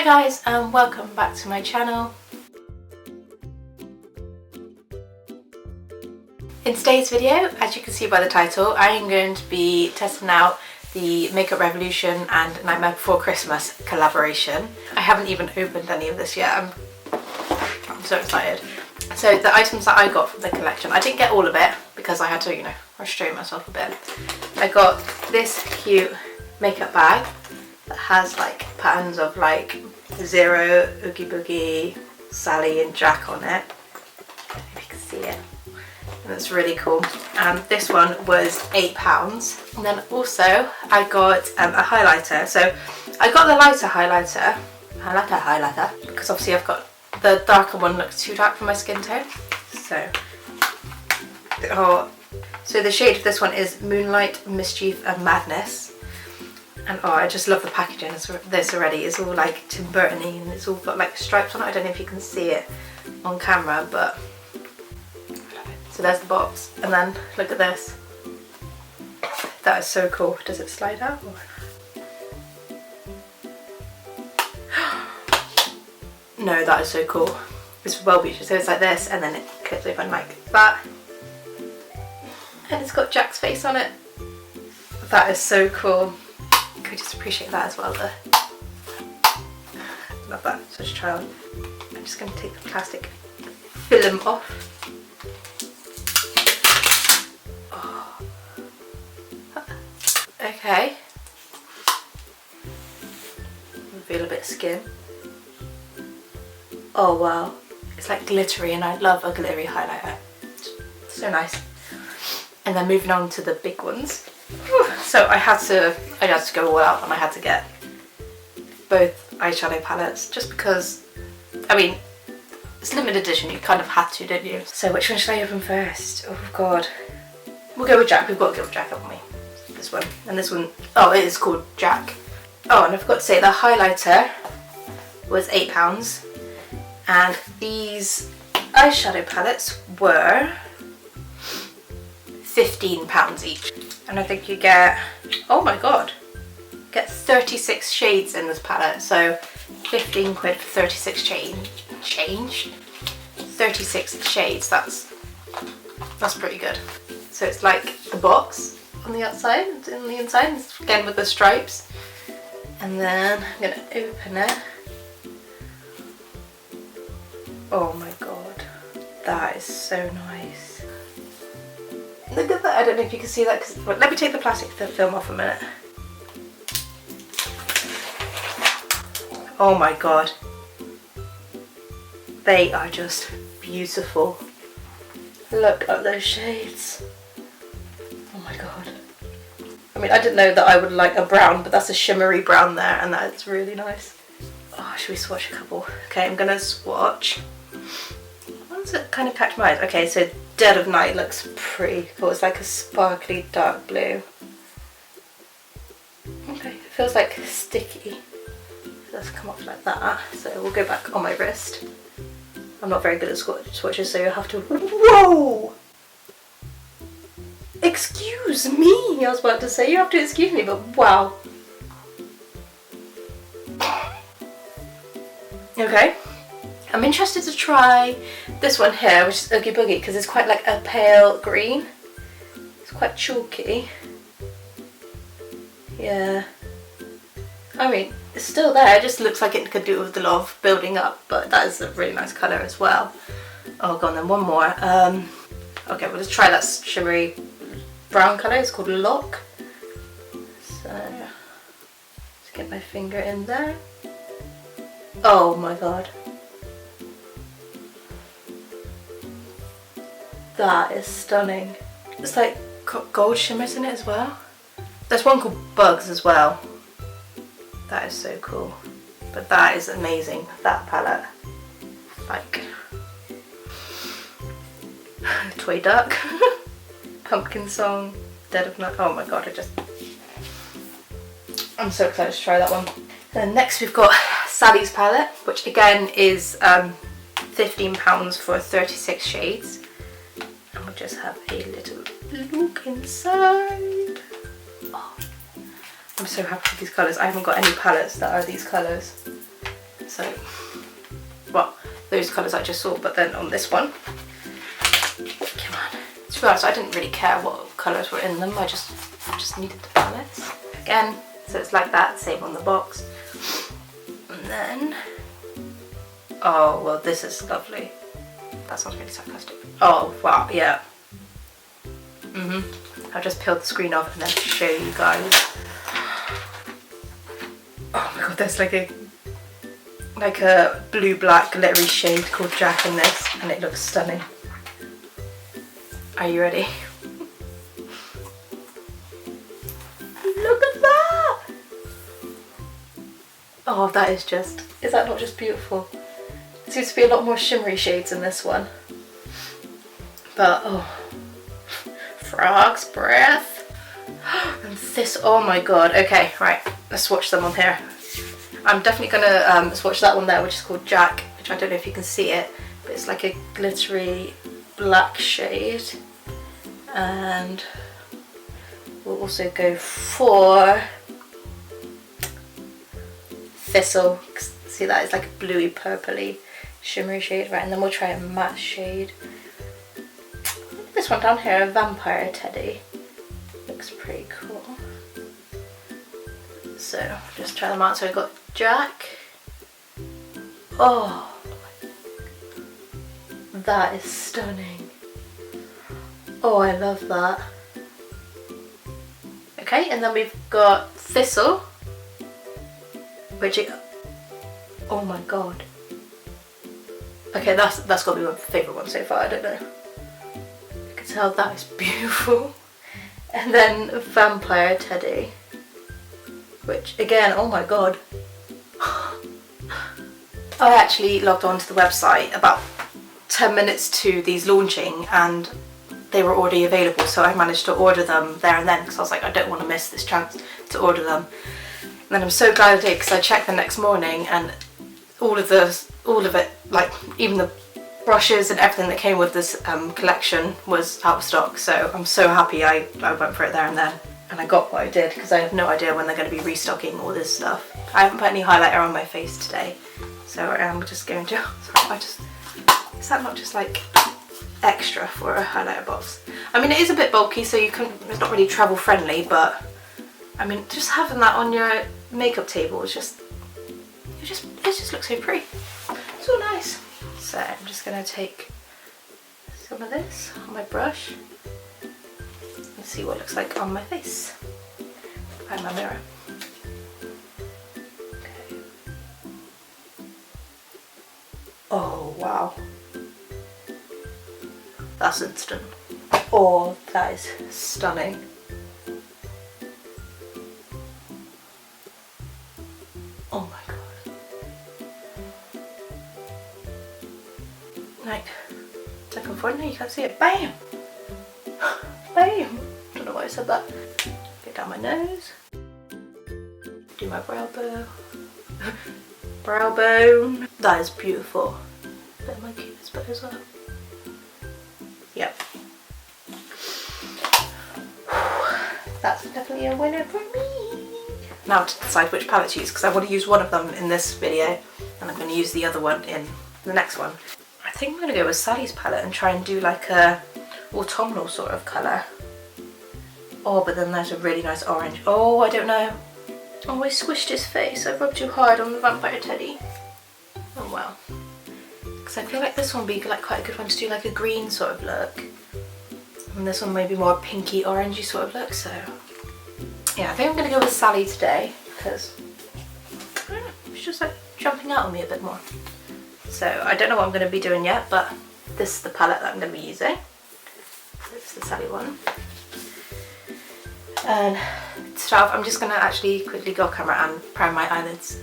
guys, and welcome back to my channel. In today's video, as you can see by the title, I am going to be testing out the MAKUP Revolution and Nightmare Before Christmas collaboration. I haven't even opened any of this yet. I'm so excited. So the items that I got from the collection, I didn't get all of it because I had to, restrain myself a bit. I got this cute makeup bag that has like patterns of like Zero, Oogie Boogie, Sally and Jack on it. I don't know if you can see it. And it's really cool. This one was £8. And then also I got a highlighter. So I got the lighter highlighter, because obviously I've got the darker one looks too dark for my skin tone. So the shade of this one is Moonlight, Mischief and Madness. And I just love the packaging. This already is all like Tim Burton-y and it's all got like stripes on it. I don't know if you can see it on camera, but so there's the box, and then look at this. That is so cool. Does it slide out? No, that is so cool. It's well beautiful. So it's like this, and then it clips open like that, and it's got Jack's face on it. That is so cool. You could just appreciate that as well. Love that. Such a child. I'm just going to take the plastic film off. Okay, reveal a bit of skin. Oh wow, it's like glittery and I love a glittery highlighter. So nice. And then moving on to the big ones. So I had to go all out and I had to get both eyeshadow palettes just because, I mean, it's limited edition, you kind of had to, didn't you? So which one should I open first? Oh god. We'll go with Jack, we've got to go with Jack, haven't we? This one, and this one, oh, it is called Jack. Oh, and I forgot to say the highlighter was £8 and these eyeshadow palettes were £15 each. And I think you get, oh my god, get 36 shades in this palette, so 15 quid for 36 change. 36 shades, that's pretty good. So it's like the box on the outside, and the inside, again with the stripes. And then I'm going to open it. Oh my god, that is so nice. Look at that, I don't know if you can see that, because let me take the plastic film off a minute. Oh my god. They are just beautiful. Look at those shades. Oh my god. I mean, I didn't know that I would like a brown, but that's a shimmery brown there, and that's really nice. Oh, should we swatch a couple? Okay, I'm gonna swatch. One's that kind of catch my eyes. Okay, so Dead of Night looks pretty cool. It's like a sparkly dark blue. Okay, it feels like sticky. It does come off like that. So we'll go back on my wrist. I'm not very good at swatches, so you'll have to. Whoa! Excuse me, I was about to say, you have to excuse me, but wow. Okay, I'm interested to try this one here, which is Oogie Boogie, because it's quite like a pale green. It's quite chalky. Yeah. I mean, it's still there, it just looks like it could do with a lot of building up, but that is a really nice colour as well. Oh, go on then, one more. Okay, we'll just try that shimmery brown colour. It's called Lock. So, let's get my finger in there. Oh my god. That is stunning. It's like got gold shimmers in it as well. There's one called Bugs as well. That is so cool. But that is amazing, that palette. Like Toy Duck. Pumpkin Song, Dead of Night. Oh my god, I'm so excited to try that one. Then next we've got Sally's palette, which again is £15 for 36 shades. And we'll just have a little look inside. Oh, I'm so happy with these colours. I haven't got any palettes that are these colours. So, well, those colours I just saw, but then on this one, come on. To be honest, I didn't really care what colours were in them. I just needed the palettes. Again, so it's like that, same on the box. And then, oh, well, this is lovely. That sounds really sarcastic. Oh, wow, yeah. I'll just peel the screen off and then show you guys. Oh my god, there's like a blue-black glittery shade called Jack in this, and it looks stunning. Are you ready? Look at that! Oh, that is just, is that not just beautiful? There seems to be a lot more shimmery shades in this one. But, oh, frog's breath. And this, oh my god. Okay, right, let's swatch them on here. I'm definitely gonna swatch that one there, which is called Jack, which I don't know if you can see it, but it's like a glittery black shade. And we'll also go for Thistle. See that? It's like a bluey purpley shimmery shade, right? And then we'll try a matte shade. This one down here, a Vampire Teddy. Looks pretty cool. So just try them out. So we've got Jack. Oh, that is stunning. Oh, I love that. Okay, and then we've got Thistle, which it, oh my god. Okay, that's got to be my favourite one so far, I don't know. You can tell that is beautiful. And then Vampire Teddy, which again, oh my god. I actually logged onto the website about 10 minutes to these launching and they were already available, so I managed to order them there and then because I was like, I don't want to miss this chance to order them. And then I'm so glad I did because I checked the next morning and all of it, like even the brushes and everything that came with this collection was out of stock. So I'm so happy I went for it there and then, and I got what I did because I have no idea when they're going to be restocking all this stuff. I haven't put any highlighter on my face today, so I'm just going to. Sorry, is that not just like extra for a highlighter box? I mean, it is a bit bulky, so you can. It's not really travel friendly, but I mean, just having that on your makeup table is just. It just looks so pretty. So nice. So I'm just going to take some of this on my brush and see what it looks like on my face. Find my mirror. Okay. Oh wow. That's instant. Oh, that is stunning. Oh my god. Like, second forward, no, you can't see it. Bam! Bam! Don't know why I said that. Get down my nose. Do my brow bone. Brow bone. That is beautiful. Bit of my cutest bit as well. Yep. That's definitely a winner for me. Now to decide which palette to use, because I want to use one of them in this video and I'm going to use the other one in the next one. I think I'm going to go with Sally's palette and try and do like a autumnal sort of colour. Oh, but then there's a really nice orange. Oh, I don't know. Oh, I squished his face. I rubbed too hard on the Vampire Teddy. Oh well. Because I feel like this one would be like quite a good one to do like a green sort of look. And this one maybe more pinky orangey sort of look, so yeah, I think I'm going to go with Sally today because I don't know, it's just like jumping out on me a bit more. So I don't know what I'm going to be doing yet, but this is the palette that I'm going to be using. This is the Sally one. And to start off, I'm just going to actually quickly go off camera and prime my eyelids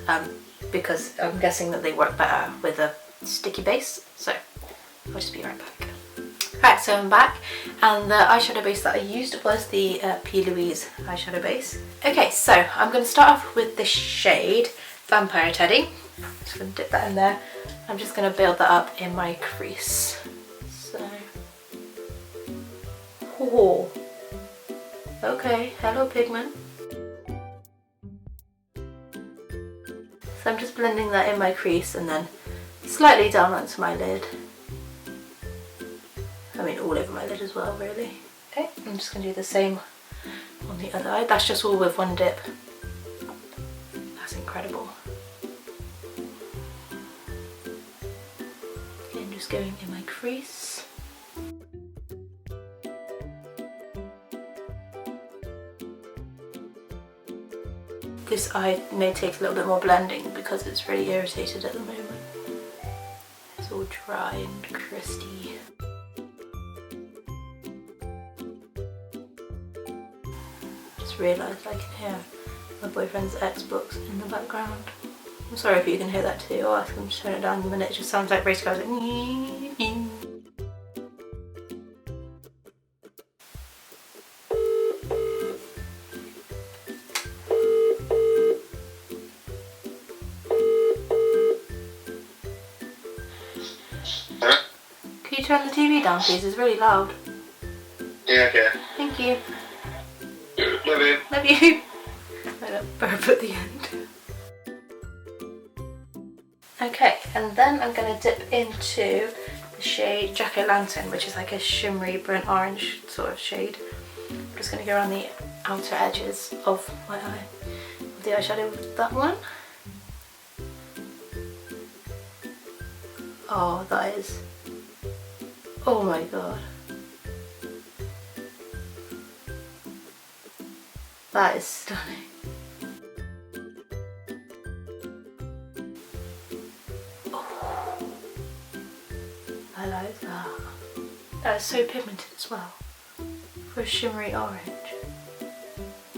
because I'm guessing that they work better with a sticky base. So I'll just be right back. Right, so I'm back, and the eyeshadow base that I used was the P. Louise eyeshadow base. Okay, so I'm going to start off with this shade, Vampire Teddy. Just going to dip that in there. I'm just going to build that up in my crease. So, oh, okay, hello pigment. So I'm just blending that in my crease and then slightly down onto my lid. I mean all over my lid as well really. Okay, I'm just going to do the same on the other eye. That's just all with one dip. That's incredible. Okay, I'm just going in my crease. This eye may take a little bit more blending because it's really irritated at the moment. It's all dry and crusty. Just realised I can hear my boyfriend's Xbox in the background. I'm sorry if you can hear that too. I'll ask him to turn it down in a minute. It just sounds like race cars like Can you turn the TV down please? It's really loud. Yeah, okay. Thank you. Love you. Love you. I got burp at the end. Okay, and then I'm going to dip into the shade Jack-O-Lantern, which is like a shimmery burnt orange sort of shade. I'm just going to go around the outer edges of my eye with the eyeshadow with that one. Oh, that is... Oh my god. That is stunning. Oh, I like that. That is so pigmented as well. For a shimmery orange.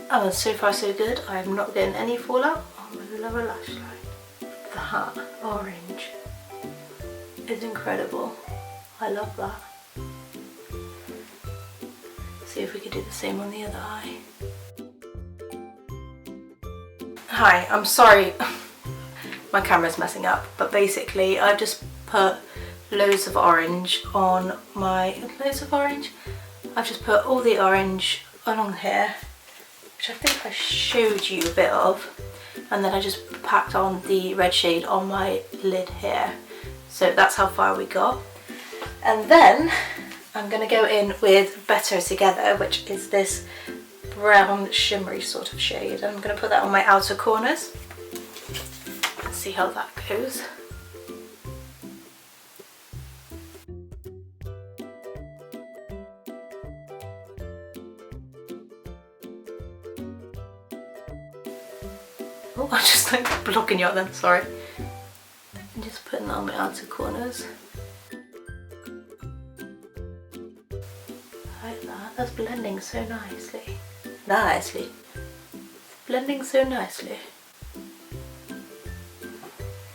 Oh, so far so good. I am not getting any fallout on my lower lash line. That orange is incredible. I love that. See if we could do the same on the other eye. Hi, I'm sorry my camera's messing up, but basically I've just put loads of orange on my... I've just put all the orange along here, which I think I showed you a bit of, and then I just packed on the red shade on my lid here. So that's how far we got. And then I'm going to go in with Better Together, which is this brown shimmery sort of shade. I'm going to put that on my outer corners and see how that goes. Oh, I'm just like blocking you out then, sorry. I'm just putting that on my outer corners. Like that. That's blending so nicely. Blending so nicely.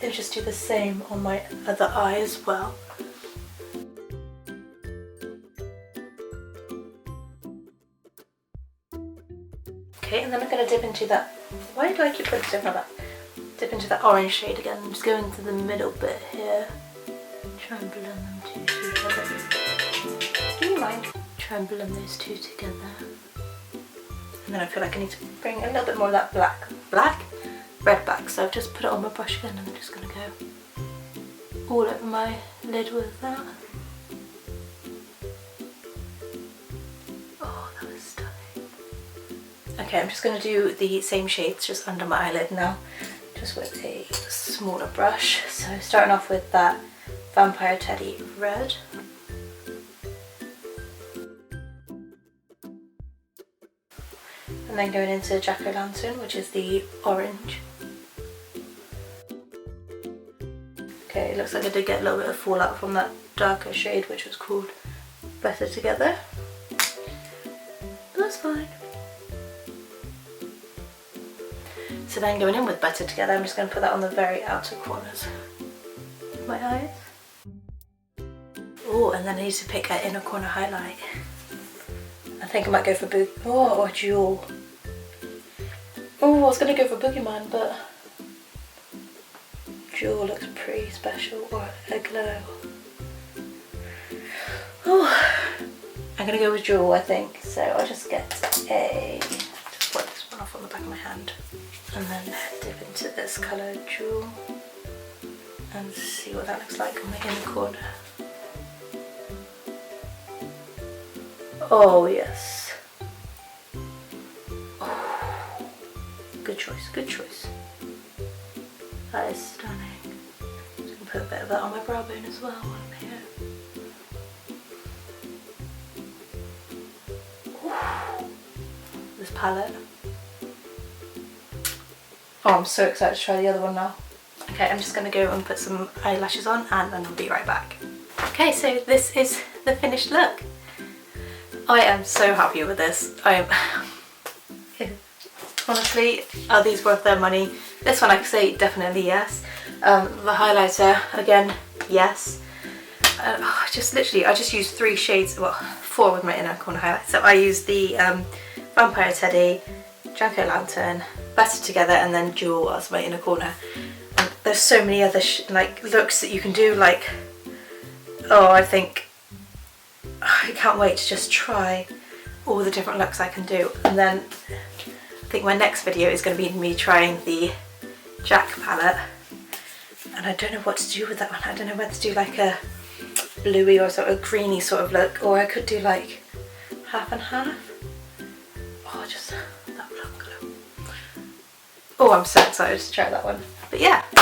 I'll just do the same on my other eye as well. Okay, and then I'm going to dip into that... Why do I keep putting stuff like that? Dip into that orange shade again. I'm just going to the middle bit here. Try and blend them two together. Do you mind? Try and blend those two together. And then I feel like I need to bring a little bit more of that red back. So I've just put it on my brush again and I'm just going to go all over my lid with that. Oh, that was stunning. Okay, I'm just going to do the same shades just under my eyelid now, just with a smaller brush. So starting off with that Vampire Teddy red. And then going into Jack-O-Lantern, which is the orange. Okay, it looks like I did get a little bit of fallout from that darker shade, which was called Better Together. But that's fine. So then going in with Better Together, I'm just going to put that on the very outer corners of my eyes. Oh, and then I need to pick an inner corner highlight. I think I might go for or Jewel. Oh, I was going to go for Boogeyman, but Jewel looks pretty special, or a glow. Oh, I'm going to go with Jewel, I think. So I'll just get just wipe this one off on the back of my hand and then dip into this colour Jewel and see what that looks like on the inner corner. Oh yes. Oh, good choice, good choice. That is stunning. I'm just going to put a bit of that on my brow bone as well while I'm here. Ooh, this palette. Oh, I'm so excited to try the other one now. Okay, I'm just going to go and put some eyelashes on and then I'll be right back. Okay, so this is the finished look. I am so happy with this. I am... Honestly, are these worth their money? This one I could say definitely yes. The highlighter, again, yes. I just used 3 shades, well 4 with my inner corner highlight. So I used the Vampire Teddy, Janko Lantern, Better Together and then Jewel as my inner corner. And there's so many other like looks that you can do, like, oh, I can't wait to just try all the different looks I can do. And then I think my next video is going to be me trying the Jack palette, and I don't know what to do with that one. I don't know whether to do like a bluey or sort of greeny sort of look, or I could do like half and half. Oh, just that blonde colour. Oh, I'm so excited to try that one. But yeah, I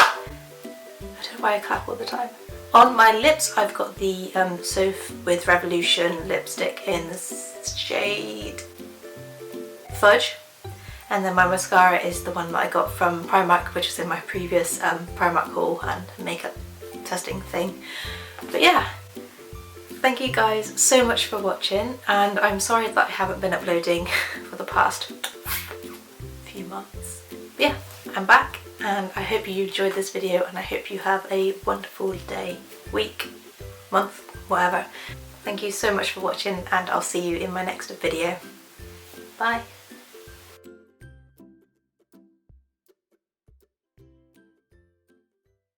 don't know why I clap all the time. On my lips, I've got the Soph with Revolution lipstick in the shade Fudge. And then my mascara is the one that I got from Primark, which is in my previous Primark haul and makeup testing thing. But yeah, thank you guys so much for watching, and I'm sorry that I haven't been uploading for the past few months. But yeah, I'm back, and I hope you enjoyed this video, and I hope you have a wonderful day, week, month, whatever. Thank you so much for watching, and I'll see you in my next video. Bye.